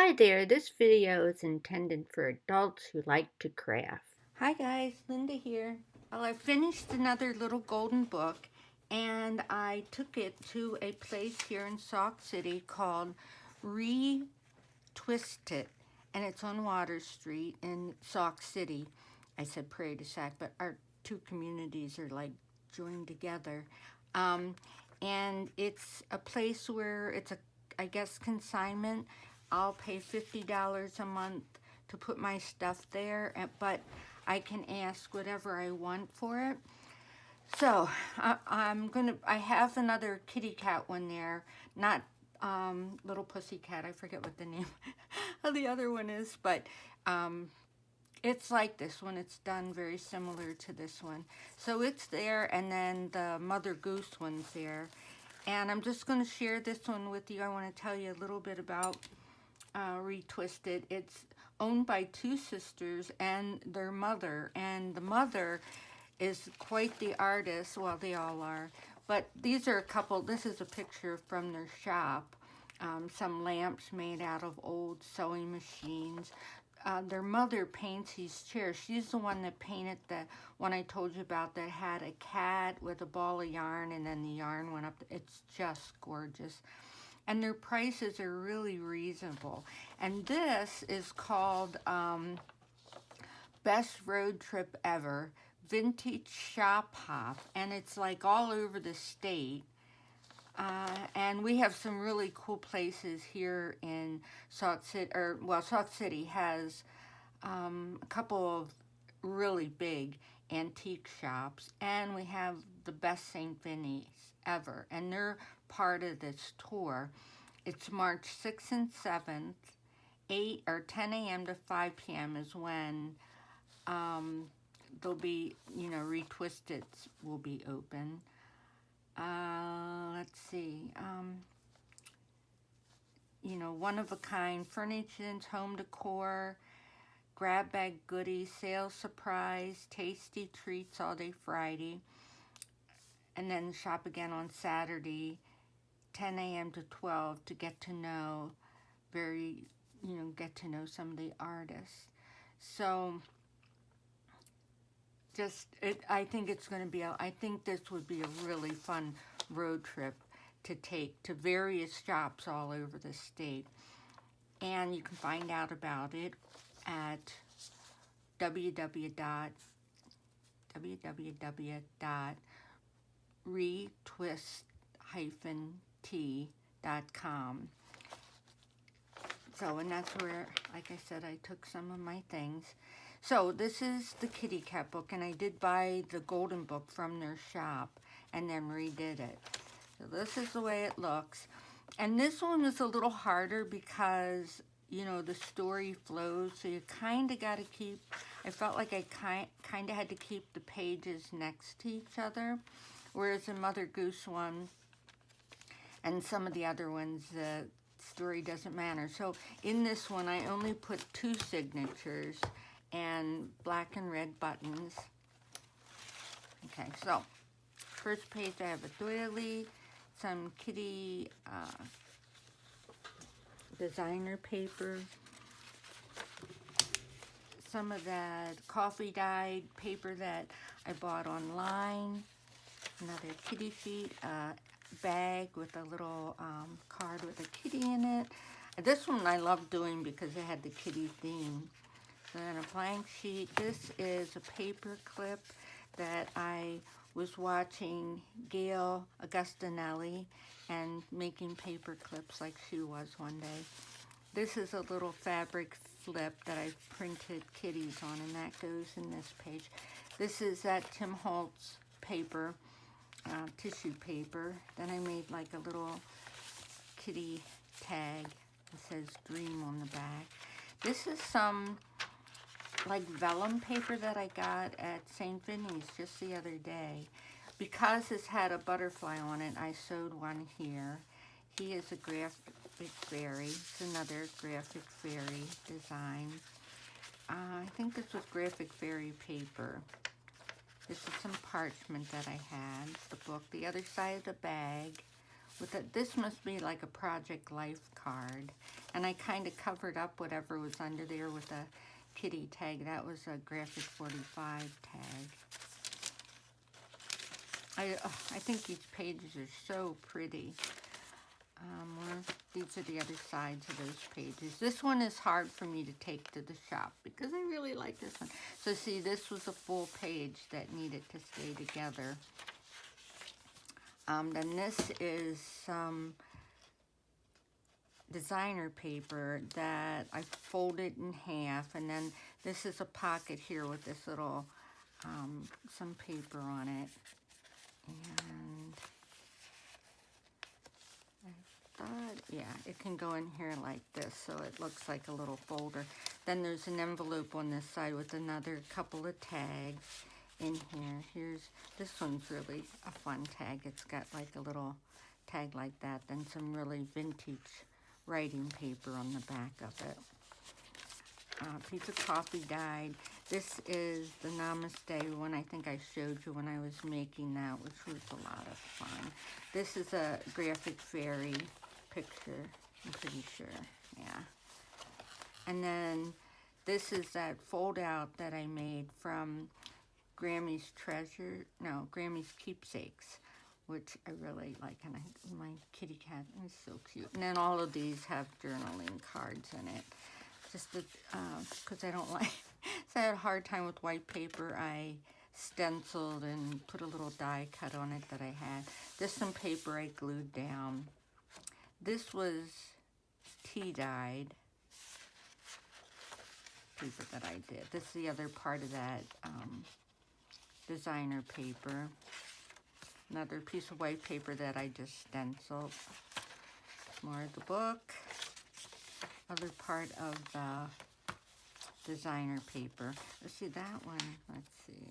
Hi there, this video is intended for adults who like to craft. Hi guys, Linda here. Well, I finished another little golden book and I took it to a place here in Sauk City called ReTwist-T, and it's on Water Street in Sauk City. I said Prairie du Sac, but our two communities are like joined together. And it's a place where it's I guess, consignment. I'll pay $50 a month to put my stuff there, but I can ask whatever I want for it. So I have another kitty cat one there, not Little Pussycat, I forget what the name of the other one is, but it's like this one. It's done very similar to this one. So it's there, and then the Mother Goose one's there. And I'm just going to share this one with you. I want to tell you a little bit about ReTwist-T. It's owned by two sisters and their mother. And the mother is quite the artist. Well, they all are. But these are a couple. This is a picture from their shop. Some lamps made out of old sewing machines. Their mother paints these chairs. She's the one that painted the one I told you about that had a cat with a ball of yarn, and then the yarn went up. It's just gorgeous. And their prices are really reasonable. And this is called Best Road Trip Ever, Vintage Shop Hop. And it's like all over the state. And we have some really cool places here in Sauk City. Sauk City has a couple of really big antique shops, and we have the best St. Vinny's ever, and they're part of this tour. It's March 6th and 7th, 8 or 10 a.m. to 5 p.m. is when they'll be, ReTwist-T will be open. Let's see, one-of-a-kind furnishings, home decor, grab bag goodies, sales surprise, tasty treats all day Friday, and then shop again on Saturday, 10 a.m. to 12 to get to know some of the artists. So I think it's going to be, I think this would be a really fun road trip to take to various shops all over the state. And you can find out about it at www.retwist-t.com. So, and that's where, like I said, I took some of my things. So this is the kitty cat book, and I did buy the golden book from their shop and then redid it. So this is the way it looks. And this one is a little harder because, the story flows, so you kind of got to keep, I felt like I kind of had to keep the pages next to each other, whereas the Mother Goose one and some of the other ones, the story doesn't matter. So in this one, I only put 2 signatures and black and red buttons. Okay, so first page I have a doily, some kitty designer paper, some of that coffee dyed paper that I bought online, another kitty sheet, a bag with a little card with a kitty in it. This one I love doing because it had the kitty theme. And then a blank sheet. This is a paper clip that I was watching Gail Augustinelli and making paper clips like she was one day. This is a little fabric flip that I printed kitties on, and that goes in this page. This is that Tim Holtz paper, tissue paper. Then I made like a little kitty tag. It says Dream on the back. This is some like vellum paper that I got at St. Vinny's just the other day. Because this had a butterfly on it, I sewed one here. He is a graphic fairy. It's another graphic fairy design. I think this was graphic fairy paper. This is some parchment that I had, the book. The other side of the bag. This must be like a Project Life card. And I kind of covered up whatever was under there with a kitty tag. That was a graphic 45 tag. I think these pages are so pretty. These are the other sides of those pages. This one is hard for me to take to the shop because I really like this one. So see, this was a full page that needed to stay together. Then this is some designer paper that I folded in half, and then this is a pocket here with this little some paper on it, and I thought, yeah, it can go in here like this, so it looks like a little folder. Then there's an envelope on this side with another couple of tags in here. This one's really a fun tag. It's got like a little tag like that, then some really vintage writing paper on the back of it. Piece of coffee dyed. This is the Namaste one I think I showed you when I was making that, which was a lot of fun. This is a graphic fairy picture, I'm pretty sure, yeah. And then this is that fold out that I made from Grammy's Keepsakes, which I really like, and my kitty cat is so cute. And then all of these have journaling cards in it. Just because I don't like, so I had a hard time with white paper, I stenciled and put a little die cut on it that I had. This some paper I glued down. This was tea dyed paper that I did. This is the other part of that designer paper. Another piece of white paper that I just stenciled. More of the book. Other part of the designer paper. Let's see that one. Let's see.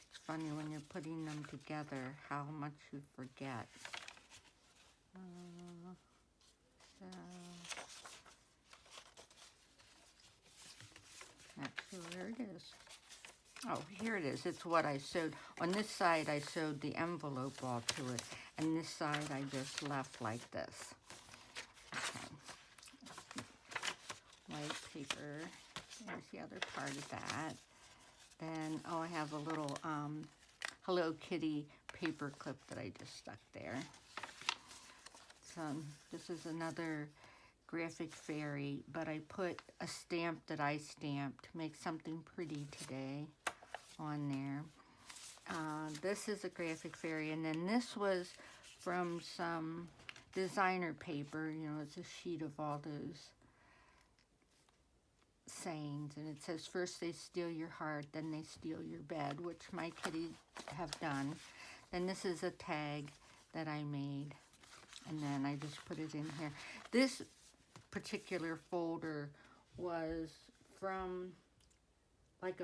It's funny when you're putting them together how much you forget. Actually, where it is. Oh, here it is. It's what I sewed. On this side, I sewed the envelope all to it. And this side, I just left like this. Okay. White paper. There's the other part of that. Then, oh, I have a little Hello Kitty paper clip that I just stuck there. So, this is another graphic fairy, but I put a stamp that I stamped, make something pretty today, on there. This is a graphic fairy, and then this was from some designer paper. You know, it's a sheet of all those sayings, and it says, first they steal your heart, then they steal your bed, which my kitties have done. Then this is a tag that I made, and then I just put it in here. This particular folder was from like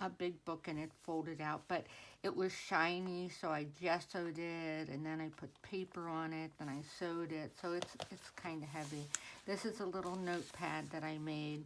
a big book, and it folded out, but it was shiny, so I gessoed it, and then I put paper on it, and I sewed it, so it's kind of heavy. This is a little notepad that I made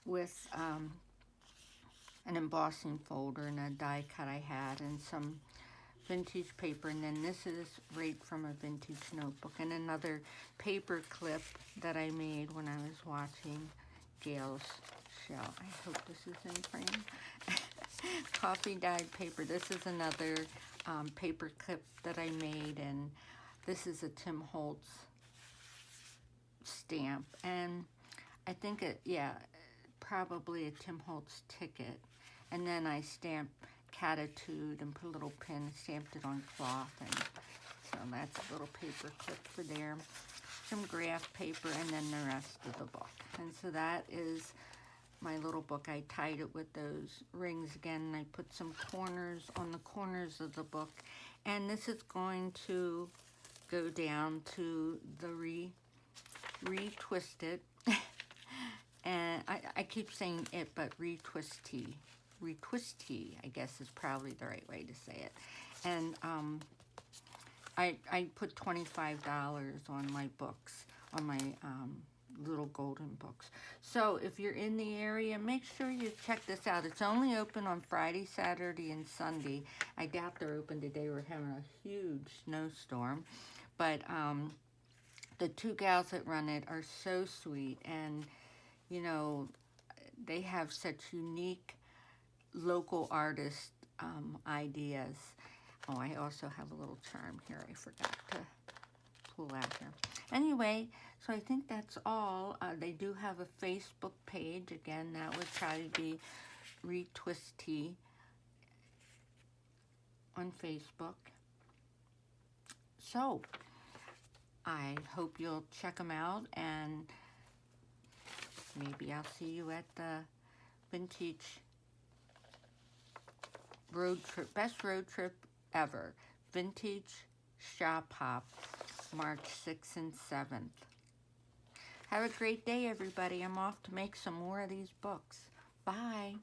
with an embossing folder and a die cut I had, and some vintage paper, and then this is right from a vintage notebook, and another paper clip that I made when I was watching Gail's show. I hope this is in frame. Coffee dyed paper. This is another paper clip that I made, and this is a Tim Holtz stamp, and I think probably a Tim Holtz ticket, and then I stamped Catitude and put a little pin, stamped it on cloth, and so that's a little paper clip for there. Some graph paper, and then the rest of the book. And so that is my little book. I tied it with those rings again, and I put some corners on the corners of the book. And this is going to go down to the ReTwist-T. And I keep saying it, but ReTwist-T. ReTwist-T, I guess, is probably the right way to say it. And I put $25 on my books, on my little golden books. So if you're in the area, make sure you check this out. It's only open on Friday, Saturday, and Sunday. I doubt they're open today. We're having a huge snowstorm. But The two gals that run it are so sweet, and you know, they have such unique local artist ideas. Oh, I also have a little charm here I forgot to pull out here. Anyway, so I think that's all. They do have a Facebook page. Again, that would probably be ReTwist-T on Facebook. So, I hope you'll check them out, and maybe I'll see you at the Vintage road trip, best road trip ever. Vintage Shop Hop, March 6th and 7th. Have a great day, everybody. I'm off to make some more of these books. Bye.